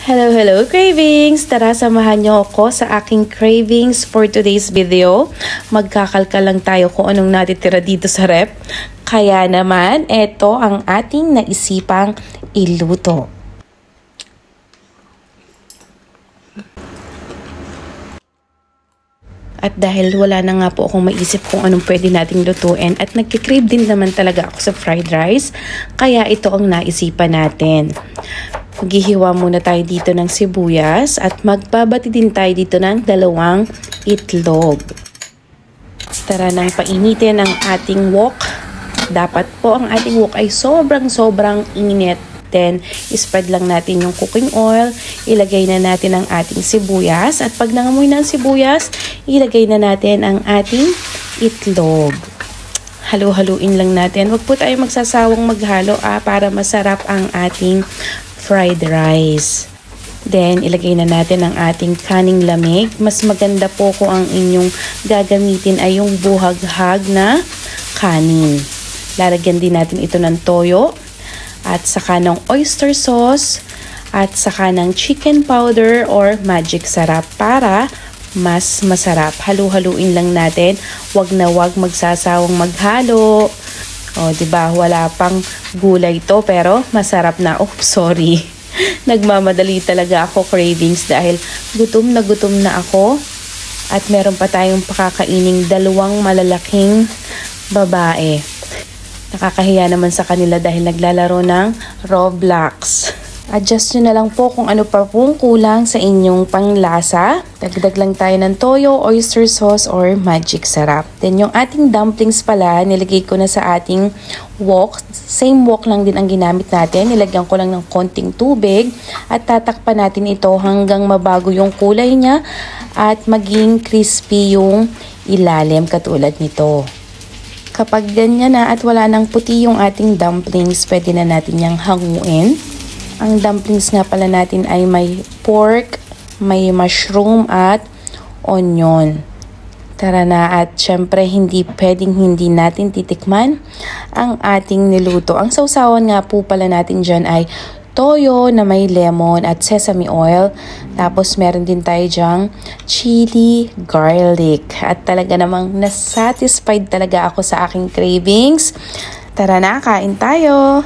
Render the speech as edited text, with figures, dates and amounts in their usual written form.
Hello, hello cravings! Tara, samahan niyo ako sa aking cravings for today's video. Magkakalkal lang tayo kung anong natitira dito sa rep. Kaya naman, ito ang ating naisipang iluto. At dahil wala na nga po akong maisip kung anong pwede nating lutuin at nagkikrave din naman talaga ako sa fried rice, kaya ito ang naisipan natin. Maghihiwa muna tayo dito ng sibuyas at magbabati din tayo dito ng 2 itlog. Tara nang painitin ang ating wok. Dapat po ang ating wok ay sobrang init. Then, spread lang natin yung cooking oil. Ilagay na natin ang ating sibuyas. At pag nangamoy ng sibuyas, ilagay na natin ang ating itlog. Halu-haluin lang natin. Huwag po tayo magsasawang maghalo para masarap ang ating fried rice. Then, ilagay na natin ang ating kaning lamig. Mas maganda po kung ang inyong gagamitin ay yung buhaghag na kanin. Lalagyan din natin ito ng toyo at saka ng oyster sauce at saka ng chicken powder or magic sarap para mas masarap. Halu-haluin lang natin. Wag na wag magsasawang maghalo. O, diba? Wala pang gulay to pero masarap na. Oh, sorry. Nagmamadali talaga ako cravings dahil gutom na ako. At meron pa tayong pakakaining 2 malalaking babae. Nakakahiya naman sa kanila dahil naglalaro ng Roblox. Adjust nyo na lang po kung ano pa pong kulang sa inyong panglasa. Dagdag lang tayo ng toyo, oyster sauce, or magic sarap. Then yung ating dumplings pala, nilagay ko na sa ating wok. Same wok lang din ang ginamit natin. Nilagyan ko lang ng konting tubig. At tatakpan natin ito hanggang mabago yung kulay niya at maging crispy yung ilalim katulad nito. Kapag ganyan na at wala nang puti yung ating dumplings, pwede na natin yung hanguin. Ang dumplings nga pala natin ay may pork, may mushroom at onion. Tara na at syempre hindi pwedeng hindi natin titikman ang ating niluto. Ang sausawan nga po pala natin dyan ay toyo na may lemon at sesame oil. Tapos meron din tayo dyang chili garlic. At talaga namang nasatisfied talaga ako sa aking cravings. Tara na, kain tayo!